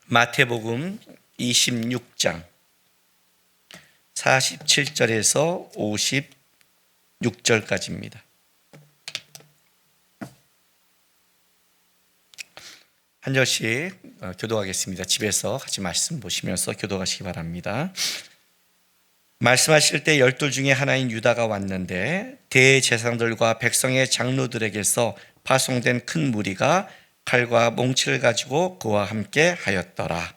마태복음 26장 47절에서 56절까지입니다. 한 절씩 교도하겠습니다. 집에서 같이 말씀 보시면서 교도하시기 바랍니다. 말씀하실 때 12 중에 하나인 유다가 왔는데 대제사장들과 백성의 장로들에게서 파송된 큰 무리가 칼과 몽치를 가지고 그와 함께 하였더라.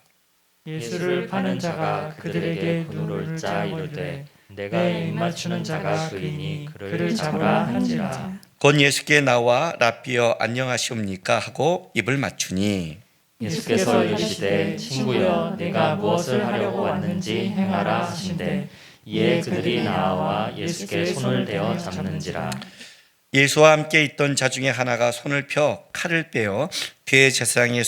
예수를 파는 자가 그들에게 눈을 짜 이르되 내가 입맞추는 자가 그이니 그를 잡으라 한지라. 곧 예수께 나와 랍비여 안녕하시옵니까 하고 입을 맞추니 예수께서 이르시되 친구여 내가 무엇을 하려고 왔는지 행하라 하신대 이에 그들이 나와 예수께 손을 대어 잡는지라. 예수와 함께 있던 자 중에 하나가 손을 펴 칼을 빼어 대제사장의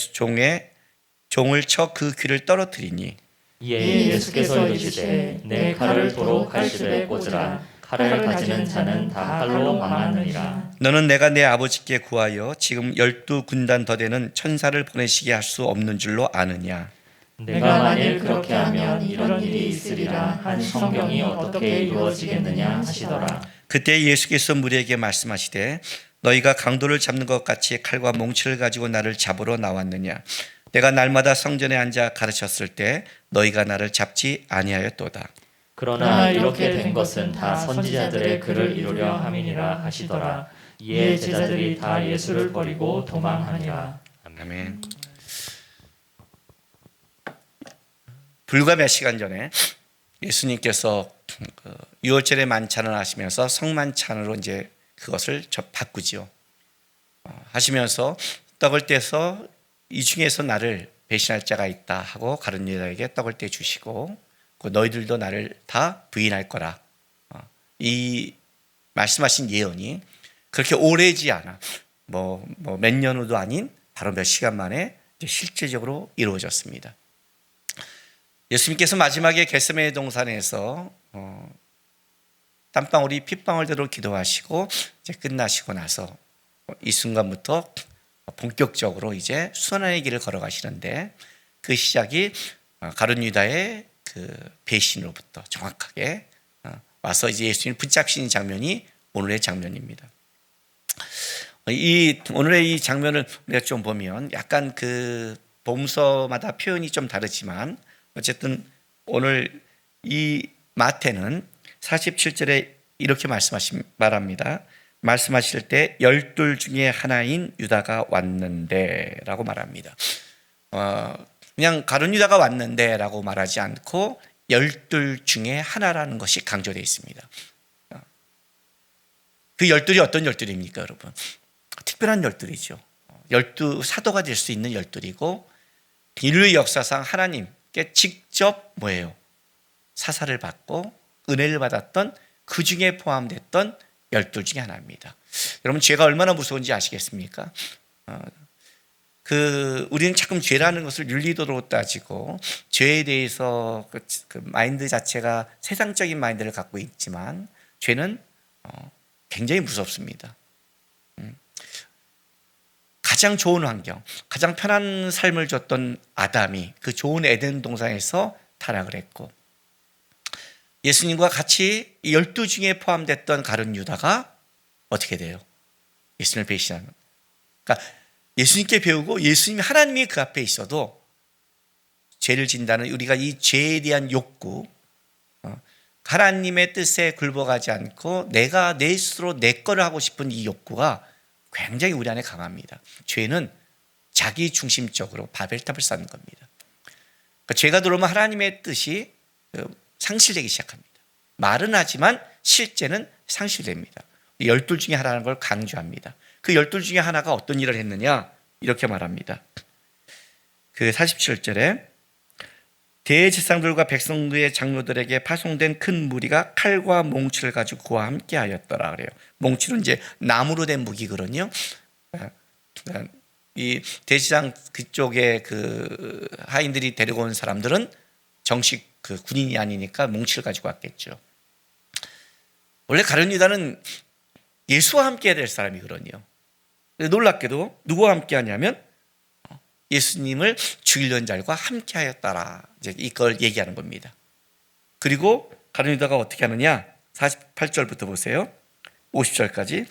종을 쳐 그 귀를 떨어뜨리니 이에 예수께서 이르시되 내 칼을 도로 칼집에 꽂으라. 칼을 가지는 자는 다 칼로 망하느니라. 너는 내가 내 아버지께 구하여 지금 12군단 더 되는 천사를 보내시게 할 수 없는 줄로 아느냐. 내가 만일 그렇게 하면 이런 일이 있으리라 한 성경이 어떻게 이루어지겠느냐 하시더라. 그때 예수께서 무리에게 말씀하시되 너희가 강도를 잡는 것 같이 칼과 몽치를 가지고 나를 잡으러 나왔느냐. 내가 날마다 성전에 앉아 가르쳤을 때 너희가 나를 잡지 아니하였도다. 그러나 이렇게 된 것은 다 선지자들의 글을 이루려 함이니라 하시더라. 이에 제자들이 다 예수를 버리고 도망하니라. 아멘. 불과 몇 시간 전에 예수님께서 유월절에 만찬을 하시면서 성만찬으로 이제 그것을 바꾸지요. 하시면서 떡을 떼서 이 중에서 나를 배신할 자가 있다 하고 가룟 유다에게 떡을 떼 주시고 너희들도 나를 다 부인할 거라. 이 말씀하신 예언이 그렇게 오래지 않아 몇 년 후도 아닌 바로 몇 시간 만에 실제적으로 이루어졌습니다. 예수님께서 마지막에 겟세마네 동산에서 땀방울이 핏방울대로 기도하시고 이제 끝나시고 나서 이 순간부터 본격적으로 이제 순환의 길을 걸어가시는데 그 시작이 가룟 유다의 그 배신으로부터 정확하게 와서 이제 예수님 붙잡히는 장면이 오늘의 장면입니다. 오늘의 이 장면을 우리가 좀 보면 약간 그 복음서마다 표현이 좀 다르지만 어쨌든 오늘 이 마태는 47절에 이렇게 말합니다. 말씀하실 때 12 중에 하나인 유다가 왔는데 라고 말합니다. 그냥 가룟 유다가 왔는데 라고 말하지 않고 12 중에 하나라는 것이 강조되어 있습니다. 그 12이 어떤 12입니까 여러분? 특별한 12이죠. 12 사도가 될 수 있는 12이고 인류의 역사상 하나님께 직접 뭐예요? 사사를 받고 은혜를 받았던 그 중에 포함됐던 12 중에 하나입니다. 여러분 죄가 얼마나 무서운지 아시겠습니까? 우리는 자꾸 죄라는 것을 윤리도로 따지고 죄에 대해서 그 마인드 자체가 세상적인 마인드를 갖고 있지만 죄는 굉장히 무섭습니다. 가장 좋은 환경, 가장 편한 삶을 줬던 아담이 그 좋은 에덴 동산에서 타락을 했고 예수님과 같이 12 중에 포함됐던 가룟 유다가 어떻게 돼요? 예수님을 배신하는. 그러니까 예수님께 배우고 예수님이 하나님이 그 앞에 있어도 죄를 진다는 우리가 이 죄에 대한 욕구, 하나님의 뜻에 굴복하지 않고 내가 내 스스로 내 거를 하고 싶은 이 욕구가 굉장히 우리 안에 강합니다. 죄는 자기 중심적으로 바벨탑을 쌓는 겁니다. 그러니까 죄가 들어오면 하나님의 뜻이 상실되기 시작합니다. 말은 하지만 실제는 상실됩니다. 12 중에 하나라는 걸 강조합니다. 그 12 중에 하나가 어떤 일을 했느냐 이렇게 말합니다. 그 47절에 대제사장들과 백성들의 장로들에게 파송된 큰 무리가 칼과 몽치를 가지고 그와 함께 하였더라 그래요. 몽치는 이제 나무로 된 무기거든요. 이 대제사장 그쪽에 그 하인들이 데리고 온 사람들은 정식 그 군인이 아니니까 몽치를 가지고 왔겠죠. 원래 가룟 유다는 예수와 함께 해야 될 사람이거든요. 놀랍게도 누구와 함께 하냐면 예수님을 죽이려는 자들과 함께 하였더라. 이제 이걸 얘기하는 겁니다. 그리고 가룟 유다가 어떻게 하느냐? 48절부터 보세요. 50절까지.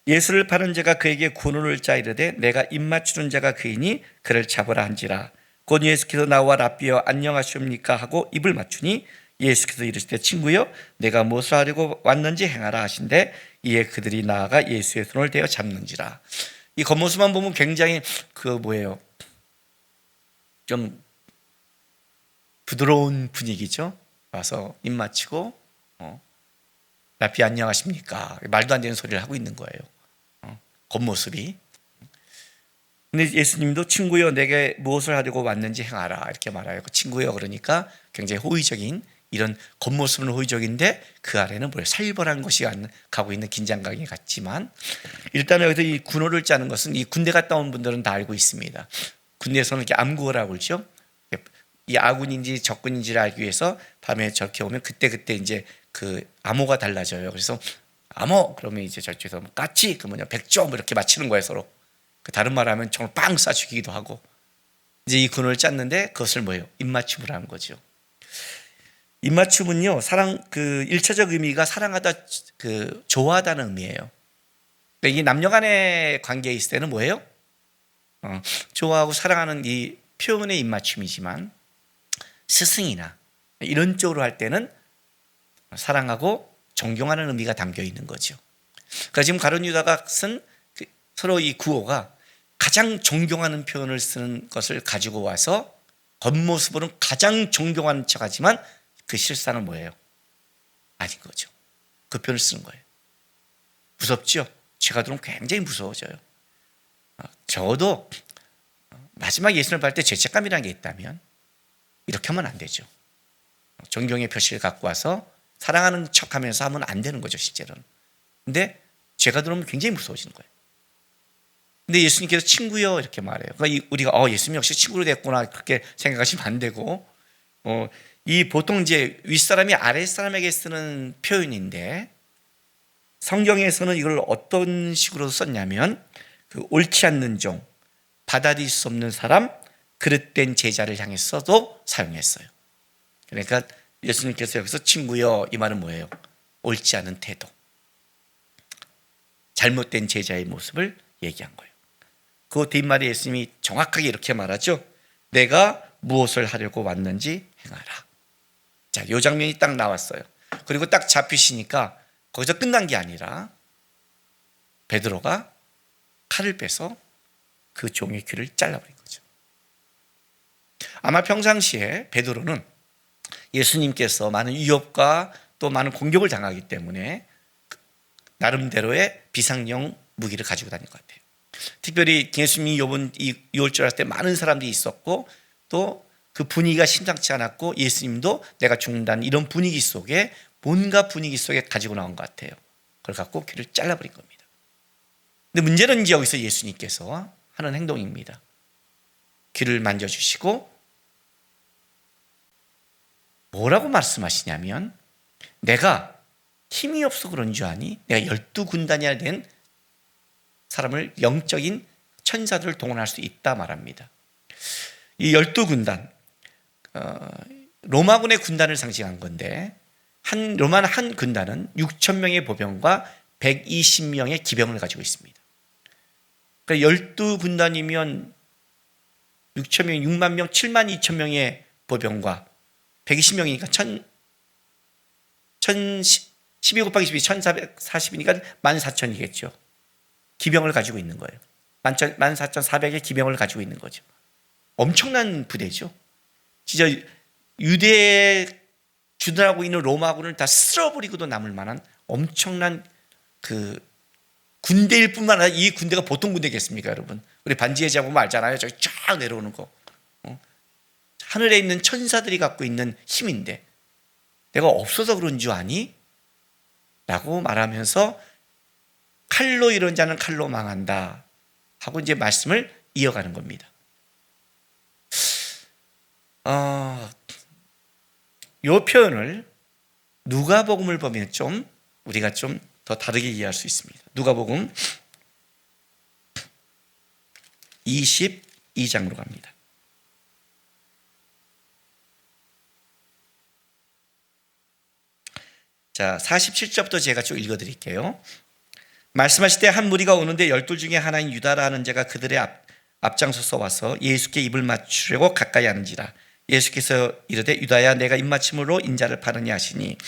예수를 파는 자가 그에게 군호를 짜이르되 내가 입맞추는 자가 그이니 그를 잡으라 한지라. 곧 예수께서 나와 랍비여 안녕하시옵니까 하고 입을 맞추니 예수께서 이르시되 친구여 내가 무엇을 하려고 왔는지 행하라 하신대 이에 그들이 나아가 예수의 손을 대어 잡는지라. 이 겉모습만 보면 굉장히 좀 부드러운 분위기죠. 와서 입 맞추고 랍비 안녕하십니까? 말도 안 되는 소리를 하고 있는 거예요. 겉모습이. 근데 예수님도 친구여 내게 무엇을 하려고 왔는지 행하라 이렇게 말해요. 친구여 그러니까 굉장히 호의적인 이런 겉모습은 호의적인데 그 아래는 살벌한 것이 가고 있는 긴장감이 같지만 일단 여기서 이 군호를 짜는 것은 이 군대 갔다 온 분들은 다 알고 있습니다. 군대에서는 이렇게 암구호라고 그러죠. 이 아군인지 적군인지를 알기 위해서 밤에 저렇게 오면 그때 이제 그 암호가 달라져요. 그래서 암호 그러면 이제 저쪽에서 까치 그러면 백조 이렇게 맞히는 거예요 서로. 다른 말하면 정말 빵 쏴 죽이기도 하고 이제 이 군호를 짰는데 그것을 입맞춤을 하는 거죠. 입맞춤은요 그 1차적 의미가 사랑하다 좋아하다는 의미예요. 그러니까 이 남녀간의 관계에 있을 때는 뭐예요? 좋아하고 사랑하는 이 표현의 입맞춤이지만 스승이나 이런 쪽으로 할 때는 사랑하고 존경하는 의미가 담겨 있는 거죠. 그러니까 지금 가룟 유다가 쓴 서로 이 구호가 가장 존경하는 표현을 쓰는 것을 가지고 와서 겉모습으로는 가장 존경하는 척하지만 그 실상은 뭐예요? 아닌 거죠. 그 표현을 쓰는 거예요. 무섭죠? 제가 들으면 굉장히 무서워져요. 적어도 마지막 예수님을 볼 때 죄책감이라는 게 있다면 이렇게 하면 안 되죠. 존경의 표시를 갖고 와서 사랑하는 척하면서 하면 안 되는 거죠 실제로는. 근데 제가 들으면 굉장히 무서워지는 거예요. 근데 예수님께서 친구여 이렇게 말해요. 그러니까 우리가 예수님 역시 친구로 됐구나 그렇게 생각하시면 안 되고 이 보통 이제 윗사람이 아랫사람에게 쓰는 표현인데 성경에서는 이걸 어떤 식으로 썼냐면 옳지 않는 종, 받아들일 수 없는 사람, 그릇된 제자를 향해서도 사용했어요. 그러니까 예수님께서 여기서 친구여 이 말은 뭐예요? 옳지 않은 태도, 잘못된 제자의 모습을 얘기한 거예요. 그 뒷말에 예수님이 정확하게 이렇게 말하죠. 내가 무엇을 하려고 왔는지 행하라. 자, 이 장면이 딱 나왔어요. 그리고 딱 잡히시니까 거기서 끝난 게 아니라 베드로가 칼을 빼서 그 종의 귀를 잘라버린 거죠. 아마 평상시에 베드로는 예수님께서 많은 위협과 또 많은 공격을 당하기 때문에 나름대로의 비상용 무기를 가지고 다닌 것 같아요. 특별히 예수님이 요번 이 6월절 할 때 많은 사람들이 있었고 또 그 분위기가 심상치 않았고 예수님도 내가 죽는다는 이런 분위기 속에 뭔가 분위기 속에 가지고 나온 것 같아요. 그걸 갖고 귀를 잘라버린 겁니다. 근데 문제는 이제 여기서 예수님께서 하는 행동입니다. 귀를 만져주시고 뭐라고 말씀하시냐면 내가 힘이 없어 그런 줄 아니? 내가 12군단이나 된 사람을 영적인 천사들을 동원할 수 있다 말합니다. 이 12군단 로마군의 군단을 상징한 건데 로마 한 군단은 6,000명의 보병과 120명의 기병을 가지고 있습니다. 그러니까 12군단이면 6,000명, 6만 명, 7만 2천 명의 보병과 120명이니까 12 곱하기 12, 1440이니까 14,000이겠죠. 기병을 가지고 있는 거예요. 14,400의 기병을 가지고 있는 거죠. 엄청난 부대죠. 진짜 유대에 주둔하고 있는 로마군을 다 쓸어버리고도 남을 만한 엄청난 그 군대일 뿐만 아니라 이 군대가 보통 군대겠습니까, 여러분? 우리 반지의 제왕 보면 알잖아요. 저기 쫙 내려오는 거. 하늘에 있는 천사들이 갖고 있는 힘인데 내가 없어서 그런 줄 아니? 라고 말하면서 칼로 이런 자는 칼로 망한다 하고 이제 말씀을 이어가는 겁니다. 이 표현을 누가복음을 보면 좀 우리가 좀 더 다르게 이해할 수 있습니다. 누가복음 22장 2장으로 갑니다. 자, 47절부터 제가 쭉 읽어드릴게요. 말씀하실 때 한 무리가 오는데 12 중에 하나인 유다라는 자가 그들의 앞장서서 와서 예수께 입을 맞추려고 가까이 하는지라. 예수께서 이르되 유다야 내가 입맞춤으로 인자를 파느냐 하시니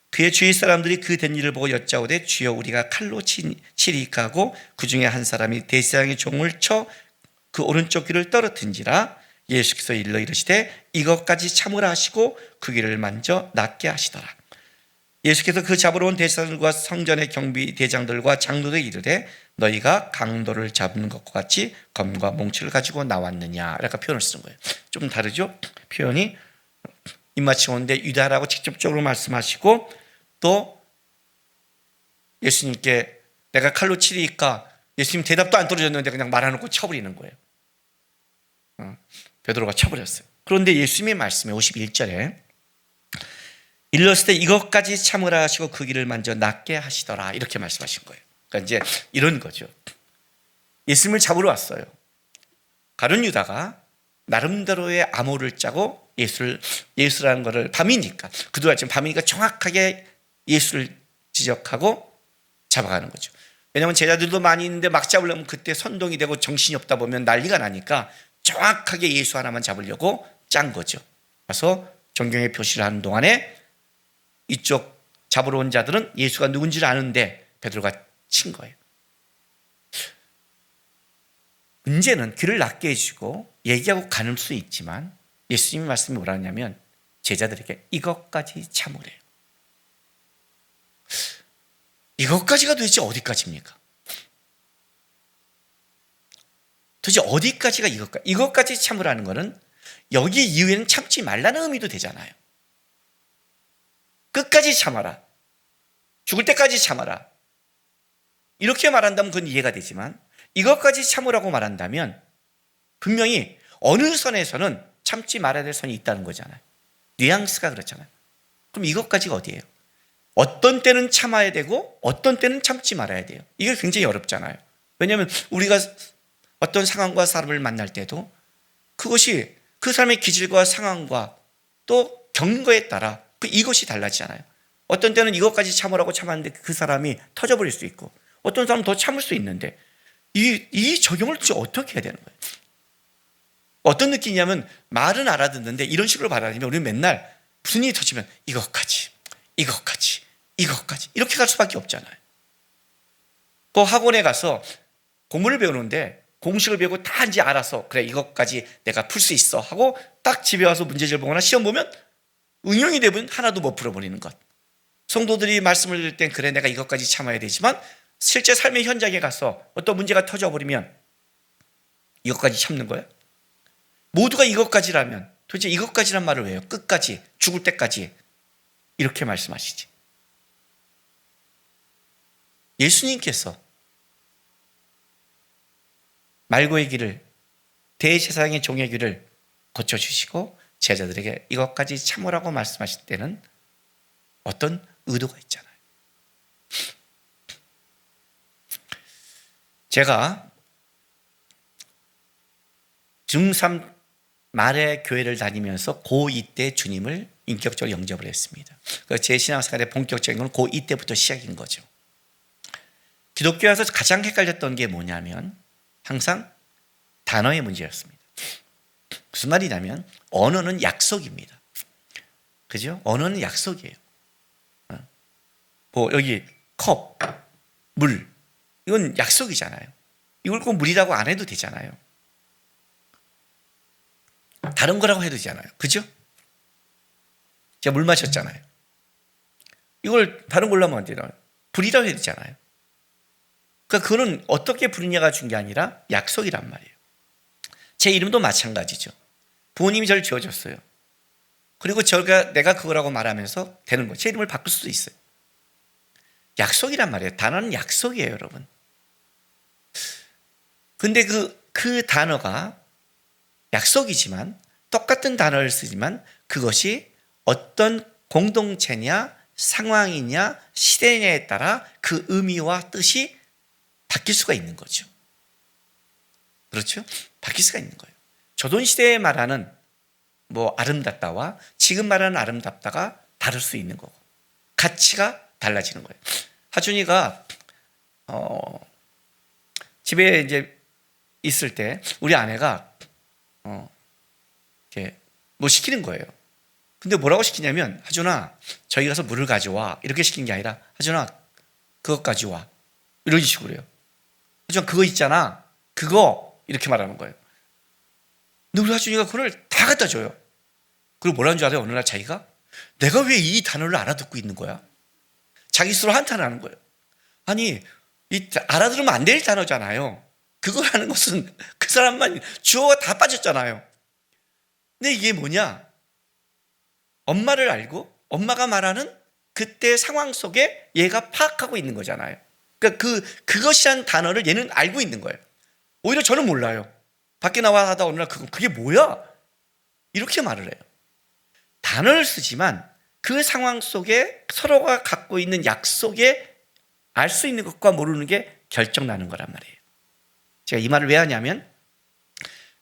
그의 주위 사람들이 그 된 일을 보고 여짜오되 주여 우리가 칼로 치리까 하고 그 중에 한 사람이 대제사장의 종을 쳐 그 오른쪽 귀를 떨어뜨린지라. 예수께서 일러 이르시되 이것까지 참으라 하시고 그 귀를 만져 낫게 하시더라. 예수께서 그 잡으러 온 대제사장들과 성전의 경비 대장들과 장로들에게 이르되 너희가 강도를 잡는 것과 같이 검과 몽치를 가지고 나왔느냐 이렇게 표현을 쓰는 거예요. 좀 다르죠? 표현이 입맞춤 오는데 유다라고 직접적으로 말씀하시고 또 예수님께 내가 칼로 치리까 예수님 대답도 안 떨어졌는데 그냥 말아놓고 쳐버리는 거예요. 베드로가 쳐버렸어요. 그런데 예수님의 말씀에 51절에 일렀을 때 이것까지 참으라 하시고 그 길을 만져 낫게 하시더라 이렇게 말씀하신 거예요. 그러니까 이제 이런 거죠. 예수님을 잡으러 왔어요. 가룟 유다가 나름대로의 암호를 짜고 예수라는 것을 밤이니까 그도 지금 밤이니까 정확하게 예수를 지적하고 잡아가는 거죠. 왜냐하면 제자들도 많이 있는데 막 잡으려면 그때 선동이 되고 정신이 없다 보면 난리가 나니까 정확하게 예수 하나만 잡으려고 짠 거죠. 그래서 존경의 표시를 하는 동안에 이쪽 잡으러 온 자들은 예수가 누군지를 아는데 베드로가 친 거예요. 문제는 귀를 낫게 해주고 얘기하고 가는 수 있지만 예수님의 말씀이 뭐라 하냐면 제자들에게 이것까지 참으래요. 이것까지가 도대체 어디까지입니까? 도대체 어디까지가 이것까지 참으라는 거는 여기 이후에는 참지 말라는 의미도 되잖아요. 끝까지 참아라. 죽을 때까지 참아라. 이렇게 말한다면 그건 이해가 되지만 이것까지 참으라고 말한다면 분명히 어느 선에서는 참지 말아야 될 선이 있다는 거잖아요. 뉘앙스가 그렇잖아요. 그럼 이것까지가 어디예요? 어떤 때는 참아야 되고 어떤 때는 참지 말아야 돼요. 이게 굉장히 어렵잖아요. 왜냐하면 우리가 어떤 상황과 사람을 만날 때도 그것이 그 사람의 기질과 상황과 또 경거에 따라 이것이 달라지잖아요. 어떤 때는 이것까지 참으라고 참았는데 그 사람이 터져버릴 수 있고 어떤 사람은 더 참을 수 있는데 이 적용을 도대체 어떻게 해야 되는 거예요? 어떤 느낌이냐면 말은 알아듣는데 이런 식으로 받아들이면 우리는 맨날 무슨 일이 터지면 이것까지 이렇게 갈 수밖에 없잖아요. 또 학원에 가서 공부를 배우는데 공식을 배우고 다 이제 알아서 그래 이것까지 내가 풀 수 있어 하고 딱 집에 와서 문제지를 보거나 시험 보면 응용이 되면 하나도 못 풀어버리는 것. 성도들이 말씀을 들을 땐 그래 내가 이것까지 참아야 되지만 실제 삶의 현장에 가서 어떤 문제가 터져버리면 이것까지 참는 거예요? 모두가 이것까지라면 도대체 이것까지란 말을 왜 해요? 끝까지 죽을 때까지 이렇게 말씀하시지. 예수님께서 말고의 길을 대제사장의 종의 길을 고쳐주시고 제자들에게 이것까지 참으라고 말씀하실 때는 어떤 의도가 있잖아요. 제가 중3 말에 교회를 다니면서 고2 때 주님을 인격적으로 영접을 했습니다. 제 신앙생활의 본격적인 건 고2 때부터 시작인 거죠. 기독교에서 가장 헷갈렸던 게 뭐냐면 항상 단어의 문제였습니다. 무슨 말이냐면 언어는 약속입니다. 그죠? 언어는 약속이에요. 뭐 여기 컵, 물 이건 약속이잖아요. 이걸 꼭 물이라고 안 해도 되잖아요. 다른 거라고 해도 되잖아요. 그죠? 제가 물 마셨잖아요. 이걸 다른 걸로 하면 안 되나요? 불이라고 해도 되잖아요. 그러니까 그거는 어떻게 부르냐가 중요한 게 아니라 약속이란 말이에요. 제 이름도 마찬가지죠. 부모님이 저를 지어줬어요. 그리고 내가 그거라고 말하면서 되는 거예요. 제 이름을 바꿀 수도 있어요. 약속이란 말이에요. 단어는 약속이에요, 여러분. 근데 그 단어가 약속이지만 똑같은 단어를 쓰지만 그것이 어떤 공동체냐 상황이냐 시대냐에 따라 그 의미와 뜻이 바뀔 수가 있는 거죠. 그렇죠? 바뀔 수가 있는 거예요. 조선시대에 말하는 뭐 아름답다와 지금 말하는 아름답다가 다를 수 있는 거고 가치가 달라지는 거예요. 하준이가 집에 이제 있을 때 우리 아내가 이렇게 뭐 시키는 거예요. 근데 뭐라고 시키냐면 하준아 저기 가서 물을 가져와 이렇게 시킨 게 아니라 하준아 그것 가져와 이런 식으로 해요. 하준아 그거 있잖아 그거 이렇게 말하는 거예요. 근데 우리 하준이가 그걸 다 갖다 줘요. 그리고 뭐라는 줄 알아요? 어느 날 자기가 내가 왜 이 단어를 알아듣고 있는 거야? 자기 스스로 한탄하는 거예요. 아니 이 알아들으면 안 될 단어잖아요. 그거라는 것은 그 사람만 주어가 다 빠졌잖아요. 근데 이게 뭐냐? 엄마를 알고 엄마가 말하는 그때 상황 속에 얘가 파악하고 있는 거잖아요. 그러니까 그것이란 단어를 얘는 알고 있는 거예요. 오히려 저는 몰라요. 밖에 나와 하다 어느 날 그게 뭐야? 이렇게 말을 해요. 단어를 쓰지만 그 상황 속에 서로가 갖고 있는 약속에 알 수 있는 것과 모르는 게 결정나는 거란 말이에요. 제가 이 말을 왜 하냐면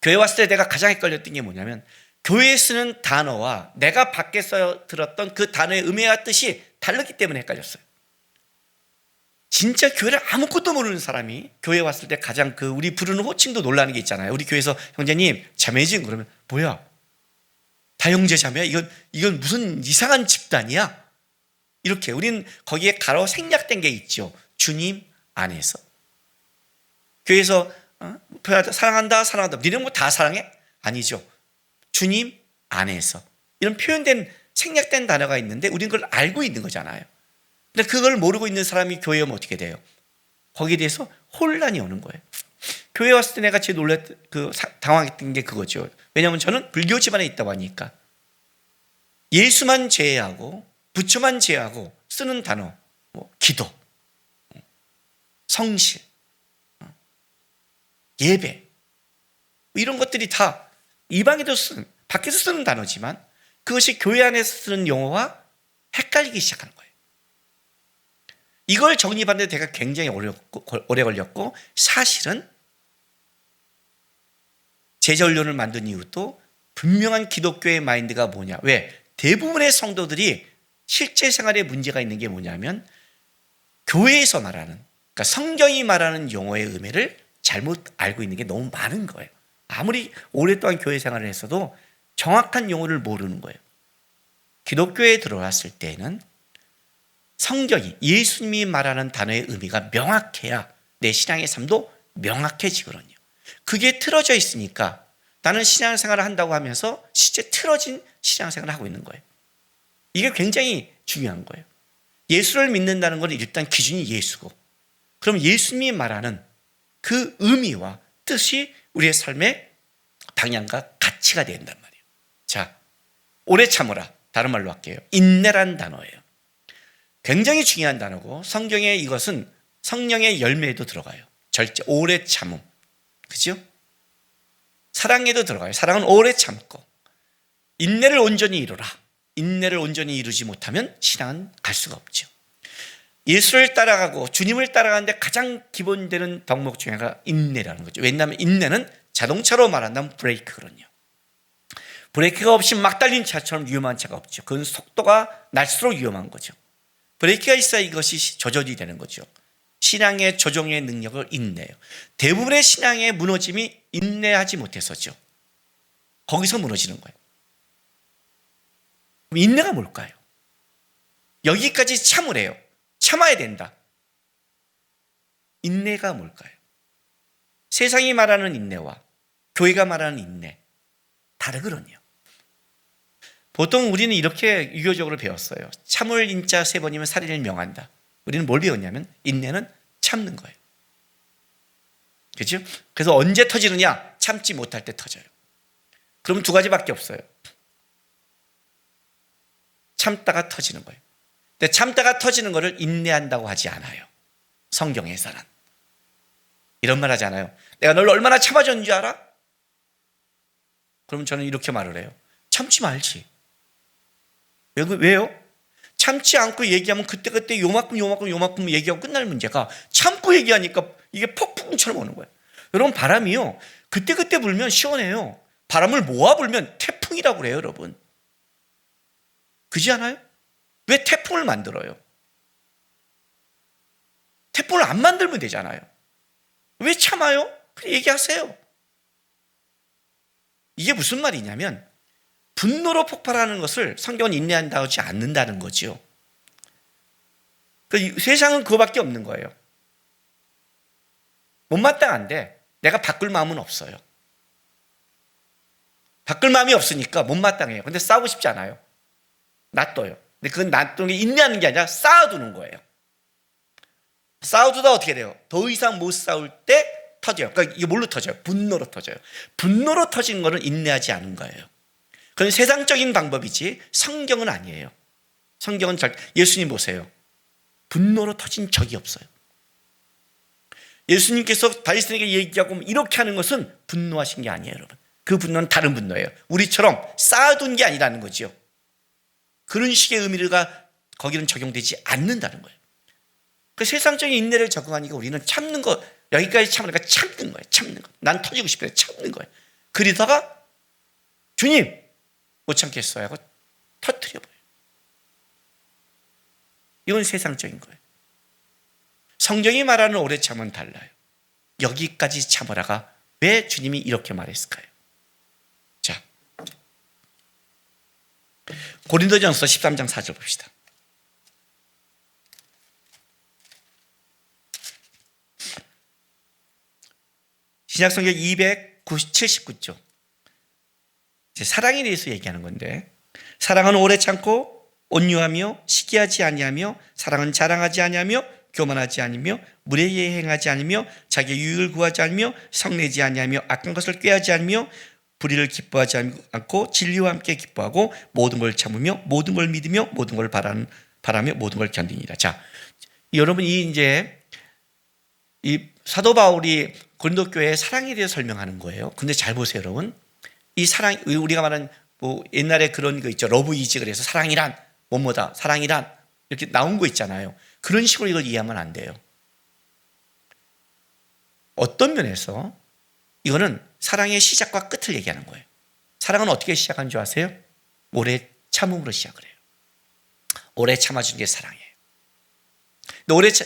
교회 왔을 때 내가 가장 헷갈렸던 게 뭐냐면 교회에 쓰는 단어와 내가 밖에서 들었던 그 단어의 의미와 뜻이 다르기 때문에 헷갈렸어요. 진짜 교회를 아무것도 모르는 사람이 교회에 왔을 때 가장 우리 부르는 호칭도 놀라는 게 있잖아요. 우리 교회에서 형제님 자매진 그러면 뭐야? 다 형제 자매야? 이건 무슨 이상한 집단이야? 이렇게 우리는 거기에 가로 생략된 게 있죠. 주님 안에서. 교회에서 사랑한다 니네 뭐 다 사랑해? 아니죠. 주님 안에서. 이런 표현된 생략된 단어가 있는데 우리는 그걸 알고 있는 거잖아요. 근데 그걸 모르고 있는 사람이 교회에 오면 어떻게 돼요? 거기에 대해서 혼란이 오는 거예요. 교회 왔을 때 내가 제일 당황했던 게 그거죠. 왜냐하면 저는 불교 집안에 있다고 하니까 예수만 제외하고 부처만 제외하고 쓰는 단어 뭐 기도, 성실, 예배 이런 것들이 다 이방에도 밖에서 쓰는 단어지만 그것이 교회 안에서 쓰는 용어와 헷갈리기 시작하는 거예요. 이걸 정립하는 데 제가 굉장히 오래 걸렸고 사실은 제자훈련을 만든 이유도 분명한 기독교의 마인드가 뭐냐. 왜? 대부분의 성도들이 실제 생활에 문제가 있는 게 뭐냐면 교회에서 말하는 그러니까 성경이 말하는 용어의 의미를 잘못 알고 있는 게 너무 많은 거예요. 아무리 오랫동안 교회 생활을 했어도 정확한 용어를 모르는 거예요. 기독교에 들어왔을 때는 성경이 예수님이 말하는 단어의 의미가 명확해야 내 신앙의 삶도 명확해지거든요. 그게 틀어져 있으니까 나는 신앙생활을 한다고 하면서 실제 틀어진 신앙생활을 하고 있는 거예요. 이게 굉장히 중요한 거예요. 예수를 믿는다는 건 일단 기준이 예수고 그럼 예수님이 말하는 그 의미와 뜻이 우리의 삶의 방향과 가치가 된단 말이에요. 자, 오래 참으라. 다른 말로 할게요. 인내란 단어예요. 굉장히 중요한 단어고 성경에 이것은 성령의 열매에도 들어가요. 절제, 오래 참음. 그죠? 사랑에도 들어가요. 사랑은 오래 참고 인내를 온전히 이루라. 인내를 온전히 이루지 못하면 신앙은 갈 수가 없죠. 예수를 따라가고 주님을 따라가는데 가장 기본되는 덕목 중에 하나가 인내라는 거죠. 왜냐하면 인내는 자동차로 말한다면 브레이크거든요. 브레이크가 없이 막 달린 차처럼 위험한 차가 없죠. 그건 속도가 날수록 위험한 거죠. 브레이크가 있어야 이것이 조절이 되는 거죠. 신앙의 조정의 능력을 인내해요. 대부분의 신앙의 무너짐이 인내하지 못해서죠. 거기서 무너지는 거예요. 그럼 인내가 뭘까요? 여기까지 참으래요. 참아야 된다. 인내가 뭘까요? 세상이 말하는 인내와 교회가 말하는 인내 다르거든요. 보통 우리는 이렇게 유교적으로 배웠어요. 참을 인자 3번이면 살인을 명한다. 우리는 뭘 배웠냐면 인내는 참는 거예요. 그렇죠? 그래서 언제 터지느냐? 참지 못할 때 터져요. 그럼 2가지밖에 없어요. 참다가 터지는 거예요. 근데 참다가 터지는 거를 인내한다고 하지 않아요. 성경에서는. 이런 말 하지 않아요. 내가 널 얼마나 참아줬는 줄 알아? 그럼 저는 이렇게 말을 해요. 참지 말지. 왜요? 참지 않고 얘기하면 그때 요만큼 얘기하고 끝날 문제가 참고 얘기하니까 이게 폭풍처럼 오는 거예요. 여러분 바람이요. 그때그때 불면 시원해요. 바람을 모아 불면 태풍이라고 그래요, 여러분. 그지 않아요? 왜 태풍을 만들어요? 태풍을 안 만들면 되잖아요. 왜 참아요? 그냥 얘기하세요. 이게 무슨 말이냐면 분노로 폭발하는 것을 성경은 인내한다고 하지 않는다는 거죠. 세상은 그거밖에 없는 거예요. 못마땅한데 내가 바꿀 마음은 없어요. 바꿀 마음이 없으니까 못마땅해요. 근데 싸우고 싶지 않아요. 놔둬요. 근데 그건 놔두는 게 인내하는 게 아니라 쌓아두는 거예요. 쌓아두다 어떻게 돼요? 더 이상 못 싸울 때 터져요. 그러니까 이게 뭘로 터져요? 분노로 터져요. 분노로 터지는 거는 인내하지 않은 거예요. 그건 세상적인 방법이지 성경은 아니에요. 성경은 예수님 보세요. 분노로 터진 적이 없어요. 예수님께서 바리새인에게 얘기하고 이렇게 하는 것은 분노하신 게 아니에요, 여러분. 그 분노는 다른 분노예요. 우리처럼 쌓아둔 게 아니라는 거죠. 그런 식의 의미가 거기는 적용되지 않는다는 거예요. 그 세상적인 인내를 적용하니까 우리는 참는 거, 여기까지 참으니까 참는 거예요. 참는 거. 난 터지고 싶어요. 참는 거예요. 그러다가 주님 못 참겠어요 하고 터뜨려버려요. 이건 세상적인 거예요. 성경이 말하는 오래 참은 달라요. 여기까지 참으라가 왜 주님이 이렇게 말했을까요? 자, 고린도전서 13장 4절 봅시다. 신약성경 279조. 사랑에 대해서 얘기하는 건데, 사랑은 오래 참고 온유하며 시기하지 아니하며 사랑은 자랑하지 아니하며 교만하지 아니며 무례히 행하지 아니며 자기의 유익을 구하지 않으며 성내지 아니하며 악한 것을 꾀하지 않으며 불의를 기뻐하지 않고 진리와 함께 기뻐하고 모든 걸 참으며 모든 걸 믿으며 모든 걸 바라며 모든 걸 견디니라. 자, 여러분 이 사도 바울이 고린도 교회의 사랑에 대해서 설명하는 거예요. 근데 잘 보세요, 여러분. 이 사랑, 우리가 말하는 옛날에 그런 거 있죠. 러브 이지 그래서 사랑이란 뭐뭐다, 사랑이란 이렇게 나온 거 있잖아요. 그런 식으로 이걸 이해하면 안 돼요. 어떤 면에서 이거는 사랑의 시작과 끝을 얘기하는 거예요. 사랑은 어떻게 시작한 줄 아세요? 오래 참음으로 시작을 해요. 오래 참아주는 게 사랑이에요. 근데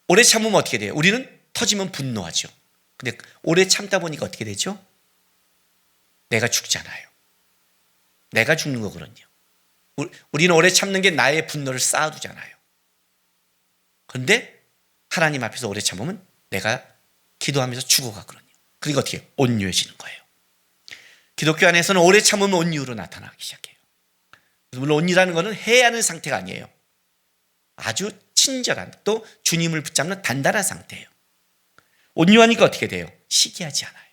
오래 참으면 어떻게 돼요? 우리는 터지면 분노하죠. 근데 오래 참다 보니까 어떻게 되죠? 내가 죽잖아요. 내가 죽는 거거든요. 우리는 오래 참는 게 나의 분노를 쌓아두잖아요. 그런데 하나님 앞에서 오래 참으면 내가 기도하면서 죽어가거든요. 그러니까 어떻게 해요? 온유해지는 거예요. 기독교 안에서는 오래 참으면 온유로 나타나기 시작해요. 물론 온유라는 것은 해야 하는 상태가 아니에요. 아주 친절한, 또 주님을 붙잡는 단단한 상태예요. 온유하니까 어떻게 돼요? 시기하지 않아요.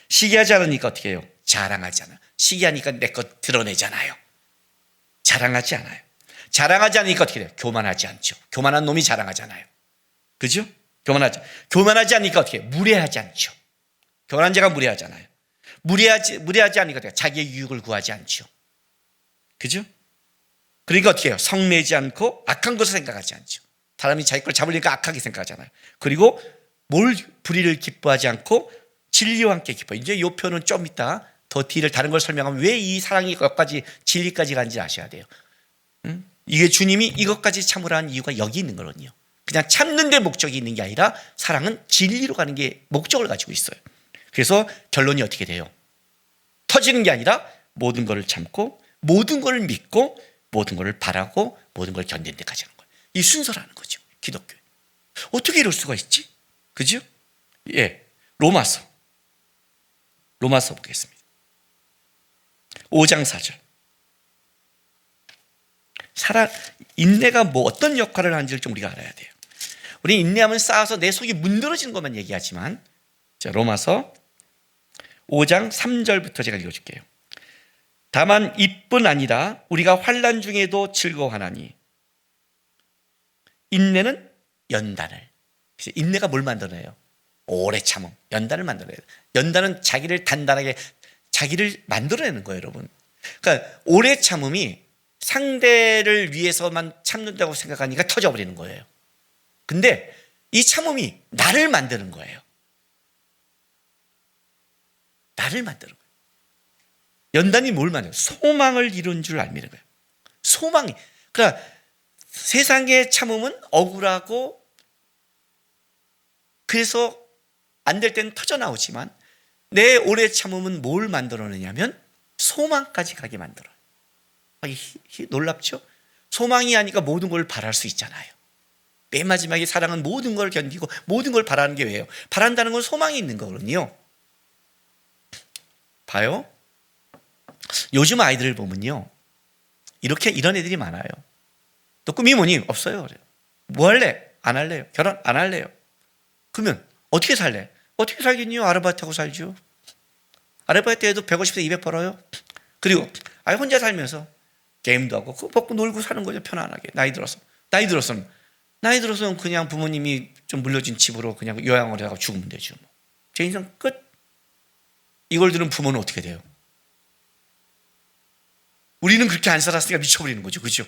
시기하지 않으니까 어떻게 해요? 자랑하지 않아요. 시기하니까 내 것 드러내잖아요. 자랑하지 않아요. 자랑하지 않으니까 어떻게 돼요? 교만하지 않죠. 교만한 놈이 자랑하잖아요. 그죠? 교만하지 않으니까 어떻게 해요? 무례하지 않죠. 교만한 자가 무례하잖아요. 무례하지 않으니까 자기의 유익을 구하지 않죠. 그죠? 그러니까 어떻게 해요? 성내지 않고 악한 것을 생각하지 않죠. 사람이 자기 걸 잡으려니까 악하게 생각하잖아요. 그리고 불의를 기뻐하지 않고 진리와 함께 기뻐해요. 이제 이 표현은 좀 이따 더 뒤를 다른 걸 설명하면 왜 이 사랑이 여기까지 진리까지 간지 아셔야 돼요. 이게 주님이 이것까지 참으라는 이유가 여기 있는 거거든요. 그냥 참는 데 목적이 있는 게 아니라 사랑은 진리로 가는 게 목적을 가지고 있어요. 그래서 결론이 어떻게 돼요? 터지는 게 아니라 모든 것을 참고 모든 걸 믿고 모든 걸 바라고 모든 걸 견디는 데까지 하는 거예요. 이 순서라는 거죠. 기독교. 어떻게 이럴 수가 있지? 그죠? 예. 로마서 보겠습니다. 5장 4절. 인내가 어떤 역할을 하는지를 좀 우리가 알아야 돼요. 우리 인내하면 쌓아서 내 속이 문드러지는 것만 얘기하지만, 자, 로마서 5장 3절부터 제가 읽어줄게요. 다만 이뿐 아니라 우리가 환난 중에도 즐거워하나니 인내는 연단을. 인내가 뭘 만들어내요? 오래 참음, 연단을 만들어내요. 연단은 자기를 단단하게 자기를 만들어내는 거예요, 여러분. 그러니까 오래 참음이 상대를 위해서만 참는다고 생각하니까 터져버리는 거예요. 근데 이 참음이 나를 만드는 거예요. 나를 만드는 거예요. 연단이 뭘 만들어요? 소망을 이룬 줄 알미는 거예요. 소망이. 그러니까 세상의 참음은 억울하고 그래서 안 될 때는 터져나오지만 내 오래 참음은 뭘 만들어내냐면 소망까지 가게 만들어요. 놀랍죠? 소망이 아니까 모든 걸 바랄 수 있잖아요. 맨 마지막에 사랑은 모든 걸 견디고 모든 걸 바라는 게 왜요? 바란다는 건 소망이 있는 거거든요. 봐요. 요즘 아이들을 보면요, 이런 애들이 많아요. 또 꿈이 뭐니? 없어요. 그래요. 뭐 할래? 안 할래요. 결혼 안 할래요. 그러면 어떻게 살래? 어떻게 살겠니요? 아르바이트하고 살죠. 아르바이트 해도 150에 200 벌어요. 그리고 혼자 살면서 게임도 하고 그거 먹고 놀고 사는 거죠. 편안하게. 나이 들어서는 그냥 부모님이 좀 물려준 집으로 그냥 요양을 해가지고 죽으면 되죠. 제 인생 끝. 이걸 들은 부모는 어떻게 돼요? 우리는 그렇게 안 살았으니까 미쳐버리는 거죠. 그렇죠?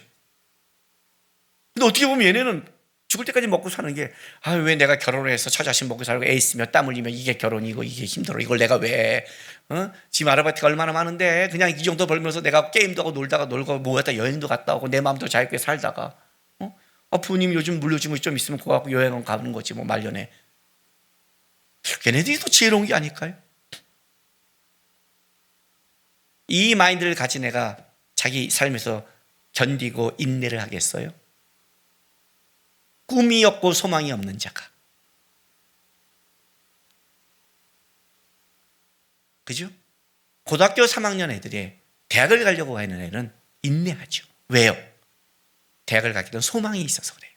근데 어떻게 보면 얘네는 죽을 때까지 먹고 사는 게, 왜 내가 결혼을 해서 처자식 먹고 살고 애 있으며 땀 흘리며 이게 결혼이고 이게 힘들어. 이걸 내가 왜, 지금 아르바이트가 얼마나 많은데 그냥 이 정도 벌면서 내가 게임도 하고 놀다가 놀고 뭐였다 여행도 갔다 오고 내 마음대로 자유롭게 살다가, 부모님 요즘 물려준 거 좀 있으면 그거 갖고 여행은 가는 거지 뭐 말년에. 걔네들이 더 지혜로운 게 아닐까요? 이 마인드를 가진 애가 자기 삶에서 견디고 인내를 하겠어요? 꿈이 없고 소망이 없는 자가. 그죠? 고등학교 3학년 애들이 대학을 가려고 하는 애는 인내하죠. 왜요? 대학을 가기 전 소망이 있어서 그래요.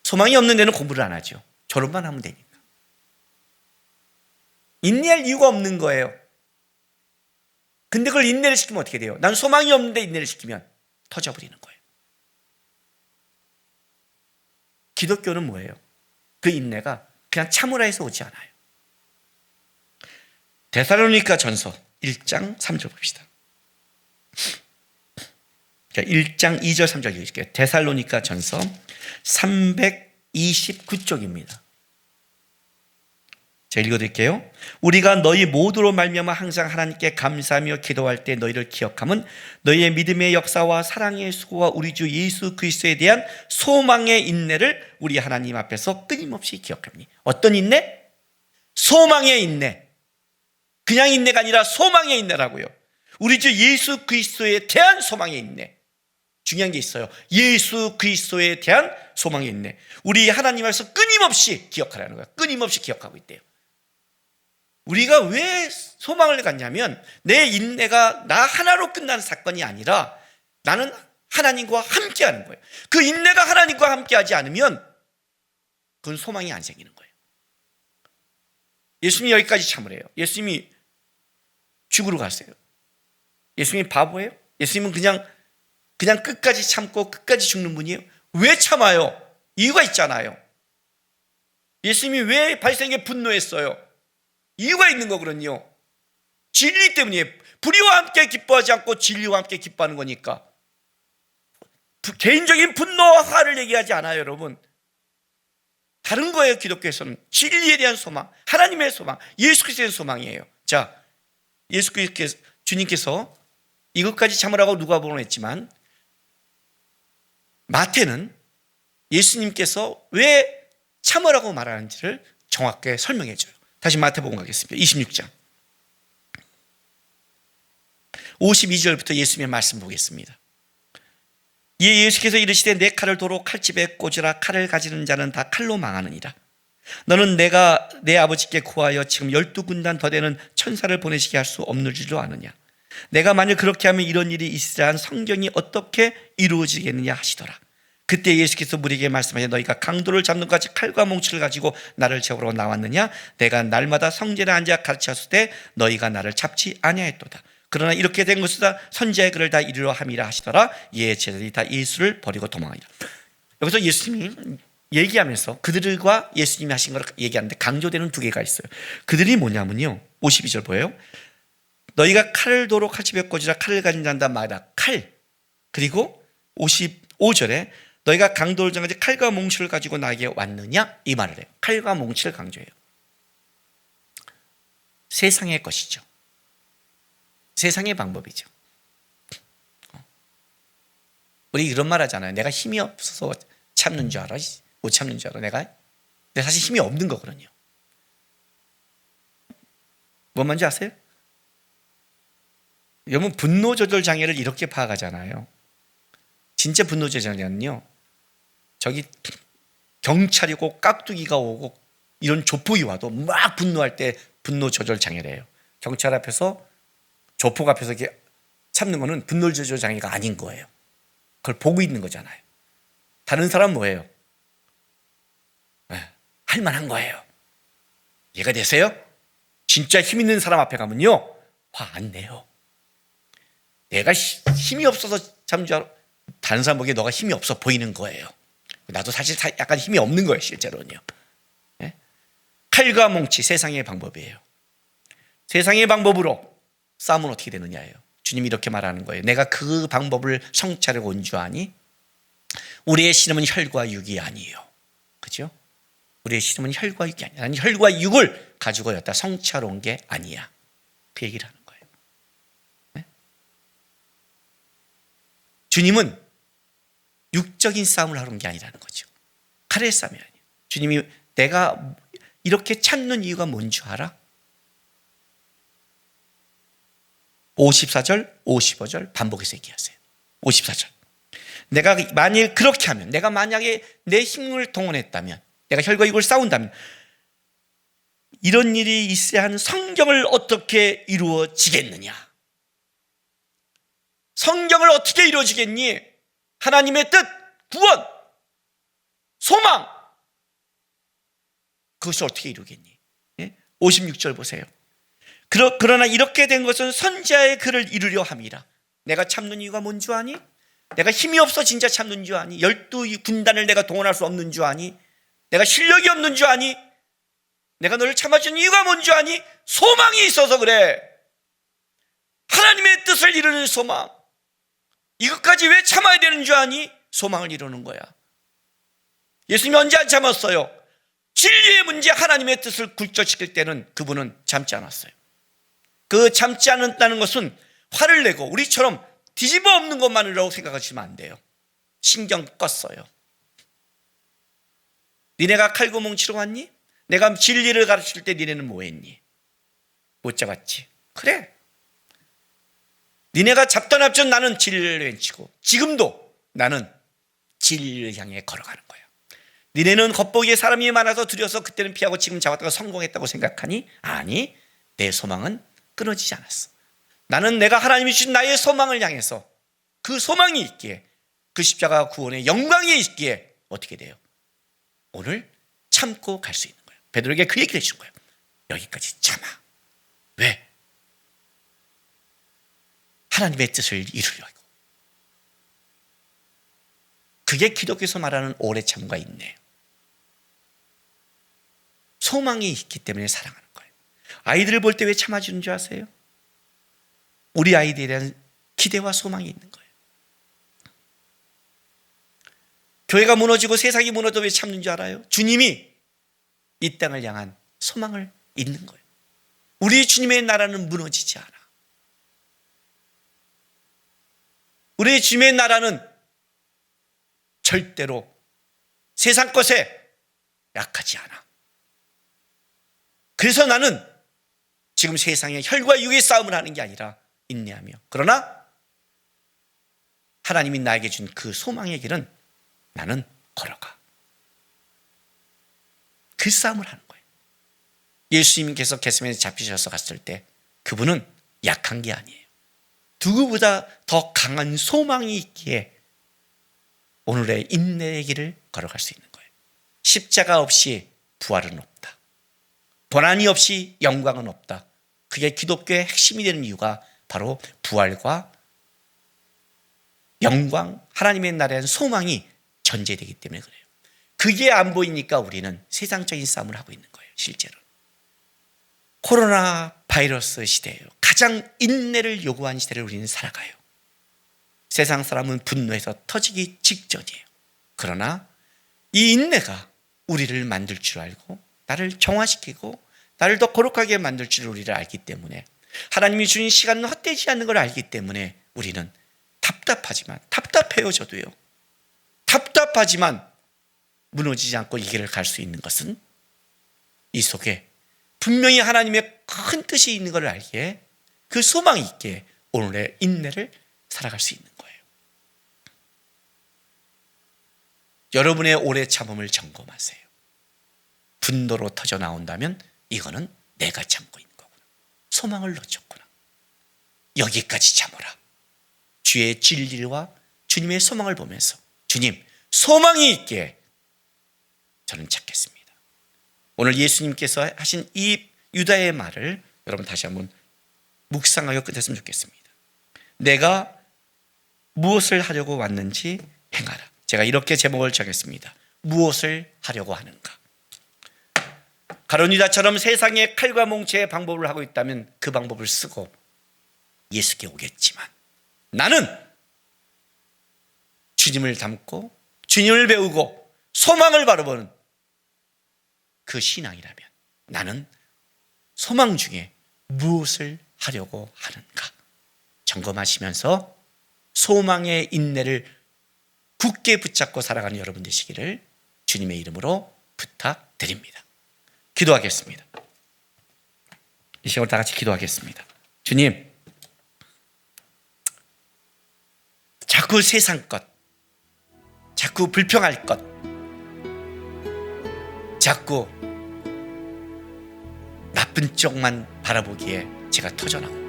소망이 없는 애는 공부를 안 하죠. 졸업만 하면 되니까. 인내할 이유가 없는 거예요. 근데 그걸 인내를 시키면 어떻게 돼요? 난 소망이 없는데 인내를 시키면 터져버리는 거예요. 기독교는 뭐예요? 그 인내가 그냥 참으라해서 오지 않아요. 데살로니가 전서 1장 3절 봅시다. 1장 2절 3절 읽을게요. 데살로니가 전서 329쪽입니다. 제가 읽어드릴게요. 우리가 너희 모두로 말미암아 항상 하나님께 감사하며 기도할 때 너희를 기억함은 너희의 믿음의 역사와 사랑의 수고와 우리 주 예수 그리스도에 대한 소망의 인내를 우리 하나님 앞에서 끊임없이 기억합니다. 어떤 인내? 소망의 인내. 그냥 인내가 아니라 소망의 인내라고요. 우리 주 예수 그리스도에 대한 소망의 인내. 중요한 게 있어요. 예수 그리스도에 대한 소망의 인내. 우리 하나님 앞에서 끊임없이 기억하라는 거예요. 끊임없이 기억하고 있대요. 우리가 왜 소망을 갖냐면 내 인내가 나 하나로 끝나는 사건이 아니라 나는 하나님과 함께하는 거예요. 그 인내가 하나님과 함께하지 않으면 그건 소망이 안 생기는 거예요. 예수님이 여기까지 참으래요. 예수님이 죽으러 갔어요. 예수님이 바보예요? 예수님은 그냥 끝까지 참고 끝까지 죽는 분이에요? 왜 참아요? 이유가 있잖아요. 예수님이 왜 발생에 분노했어요? 이유가 있는 거거든요. 진리 때문이에요. 불의와 함께 기뻐하지 않고 진리와 함께 기뻐하는 거니까. 개인적인 분노와 화를 얘기하지 않아요, 여러분. 다른 거예요. 기독교에서는 진리에 대한 소망, 하나님의 소망, 예수 그리스도의 소망이에요. 자, 예수 그리스도 주님께서 이것까지 참으라고 누가복음은 했지만 마태는 예수님께서 왜 참으라고 말하는지를 정확하게 설명해 줘요. 다시 마태복음 가겠습니다. 26장 52절부터 예수님의 말씀 보겠습니다. 이에 예수께서 이르시되 내 칼을 도로 칼집에 꽂으라. 칼을 가지는 자는 다 칼로 망하느니라. 너는 내가 내 아버지께 구하여 지금 12군단 더 되는 천사를 보내시게 할 수 없는 줄로 아느냐. 내가 만일 그렇게 하면 이런 일이 있으라 한 성경이 어떻게 이루어지겠느냐 하시더라. 그때 예수께서 무리에게 말씀하시되 너희가 강도를 잡는 것 같이 칼과 몽치를 가지고 나를 잡으러 나왔느냐. 내가 날마다 성전에 앉아 가르쳤을 때 너희가 나를 잡지 아니하였도다. 그러나 이렇게 된 것이다 선지자의 글을 다 이루려 함이라 하시더라. 이에 제자들이 다 예수를 버리고 도망하니라. 여기서 예수님이 얘기하면서 그들과 예수님이 하신 걸 얘기하는데 강조되는 두 개가 있어요. 그들이 뭐냐면요, 52절 보여요. 너희가 칼을 도로 칼집에 꽂으라. 칼을 가진 자다 말이다. 칼. 그리고 55절에 너희가 강도를 정하지 칼과 몽치를 가지고 나에게 왔느냐 이 말을 해요. 칼과 몽치를 강조해요. 세상의 것이죠. 세상의 방법이죠. 우리 이런 말 하잖아요. 내가 힘이 없어서 참는 줄 알아? 못 참는 줄 알아? 내가? 근데 사실 힘이 없는 거거든요. 뭔 말인지 아세요? 여러분, 분노 조절 장애를 이렇게 파악하잖아요. 진짜 분노 조절 장애는요, 저기 경찰이고 깍두기가 오고 이런 조폭이 와도 막 분노할 때 분노 조절 장애래요. 경찰 앞에서 조폭 앞에서 이렇게 참는 거는 분노 조절 장애가 아닌 거예요. 그걸 보고 있는 거잖아요. 다른 사람은 뭐예요? 할 만한 거예요. 이해가 되세요? 진짜 힘 있는 사람 앞에 가면요, 화 안 내요. 내가 힘이 없어서 참는 줄 알아. 다른 사람 보기에 너가 힘이 없어 보이는 거예요. 나도 사실 약간 힘이 없는 거예요, 실제로는요. 네? 칼과 몽치, 세상의 방법이에요. 세상의 방법으로 싸움은 어떻게 되느냐예요. 주님이 이렇게 말하는 거예요. 내가 그 방법을 성취하려고 온 줄 아니? 우리의 씨름은 혈과 육이 아니에요. 그죠? 우리의 씨름은 혈과 육이 아니야. 나는 혈과 육을 가지고 여기다 성취하러 온 게 아니야. 그 얘기를 하는 거예요. 네? 주님은 육적인 싸움을 하러 온 게 아니라는 거죠. 칼의 싸움이 아니에요. 주님이 내가 이렇게 참는 이유가 뭔 줄 알아? 54절, 55절 반복해서 얘기하세요. 54절. 내가 만일 그렇게 하면, 내가 만약에 내 힘을 동원했다면, 내가 혈과 육을 싸운다면 이런 일이 있어야 하는 성경을 어떻게 이루어지겠느냐? 성경을 어떻게 이루어지겠니? 하나님의 뜻, 구원, 소망, 그것을 어떻게 이루겠니? 56절 보세요. 그러나 이렇게 된 것은 선지자의 글을 이루려 함이라. 내가 참는 이유가 뭔 줄 아니? 내가 힘이 없어 진짜 참는 줄 아니? 12군단을 내가 동원할 수 없는 줄 아니? 내가 실력이 없는 줄 아니? 내가 너를 참아준 이유가 뭔 줄 아니? 소망이 있어서 그래. 하나님의 뜻을 이루는 소망. 이것까지 왜 참아야 되는 줄 아니? 소망을 이루는 거야. 예수님이 언제 안 참았어요? 진리의 문제, 하나님의 뜻을 굴절시킬 때는 그분은 참지 않았어요. 그 참지 않았다는 것은 화를 내고 우리처럼 뒤집어 엎는 것만이라고 생각하시면 안 돼요. 신경 껐어요. 니네가 칼고 뭉치러 왔니? 내가 진리를 가르칠 때 니네는 뭐 했니? 못 잡았지. 그래. 니네가 잡던 앞전 나는 진리를 외치고 지금도 나는 진리를 향해 걸어가는 거야. 니네는 겉보기에 사람이 많아서 두려워서 그때는 피하고 지금 잡았다가 성공했다고 생각하니? 아니, 내 소망은 끊어지지 않았어. 나는 내가 하나님이 주신 나의 소망을 향해서 그 소망이 있기에, 그 십자가 구원의 영광이 있기에 어떻게 돼요? 오늘 참고 갈 수 있는 거예요. 베드로에게 그 얘기를 해준 거예요. 여기까지 참아. 왜? 하나님의 뜻을 이루려고. 그게 기독교에서 말하는 오래 참과 인내예요. 소망이 있기 때문에 사랑하는 거예요. 아이들을 볼 때 왜 참아주는 줄 아세요? 우리 아이들에 대한 기대와 소망이 있는 거예요. 교회가 무너지고 세상이 무너져도 왜 참는 줄 알아요? 주님이 이 땅을 향한 소망을 있는 거예요. 우리 주님의 나라는 무너지지 않아. 우리 주님의 나라는 절대로 세상 것에 약하지 않아. 그래서 나는 지금 세상에 혈과 육의 싸움을 하는 게 아니라 인내하며, 그러나 하나님이 나에게 준 그 소망의 길은 나는 걸어가. 그 싸움을 하는 거예요. 예수님께서 겟세마네 잡히셔서 갔을 때 그분은 약한 게 아니에요. 누구보다 더 강한 소망이 있기에 오늘의 인내의 길을 걸어갈 수 있는 거예요. 십자가 없이 부활은 없다. 고난이 없이 영광은 없다. 그게 기독교의 핵심이 되는 이유가 바로 부활과 영광, 하나님의 나라에 대한 소망이 전제되기 때문에 그래요. 그게 안 보이니까 우리는 세상적인 싸움을 하고 있는 거예요. 실제로 코로나 바이러스 시대예요. 가장 인내를 요구하는 시대를 우리는 살아가요. 세상 사람은 분노해서 터지기 직전이에요. 그러나 이 인내가 우리를 만들 줄 알고 나를 정화시키고 나를 더 거룩하게 만들 줄 우리를 알기 때문에, 하나님이 주신 시간은 헛되지 않는 걸 알기 때문에 우리는 답답해요. 저도요. 답답하지만 무너지지 않고 이 길을 갈 수 있는 것은 이 속에 분명히 하나님의 큰 뜻이 있는 걸 알기에, 그 소망이 있기에 오늘의 인내를 살아갈 수 있는 거예요. 여러분의 오래 참음을 점검하세요. 분노로 터져 나온다면 이거는 내가 참고 있는 거구나. 소망을 놓쳤구나. 여기까지 참으라. 주의 진리와 주님의 소망을 보면서, 주님, 소망이 있기에 저는 찾겠습니다. 오늘 예수님께서 하신 이 유다의 말을 여러분 다시 한번 묵상하여 끝냈으면 좋겠습니다. 내가 무엇을 하려고 왔는지 행하라. 제가 이렇게 제목을 정했습니다. 무엇을 하려고 하는가? 가룟 유다처럼 세상에 칼과 몽체의 방법을 하고 있다면 그 방법을 쓰고 예수께 오겠지만, 나는 주님을 닮고 주님을 배우고 소망을 바라보는 그 신앙이라면 나는 소망 중에 무엇을 하려고 하는가 점검하시면서 소망의 인내를 굳게 붙잡고 살아가는 여러분 되시기를 주님의 이름으로 부탁드립니다. 기도하겠습니다. 이 시간을 다 같이 기도하겠습니다. 주님, 자꾸 세상 것, 자꾸 불평할 것, 자꾸 나쁜 쪽만 바라보기에 제가 터져나옵니다.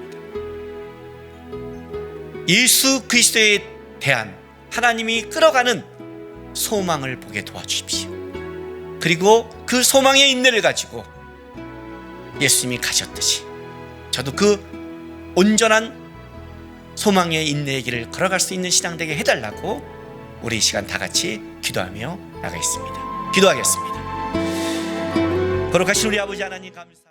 예수 그리스도에 대한 하나님이 끌어가는 소망을 보게 도와주십시오. 그리고 그 소망의 인내를 가지고 예수님이 가셨듯이 저도 그 온전한 소망의 인내의 길을 걸어갈 수 있는 신앙 되게 해달라고 우리 이 시간 다 같이 기도하며 나가겠습니다. 기도하겠습니다. 거룩하신 우리 아버지 하나님 감사합니다.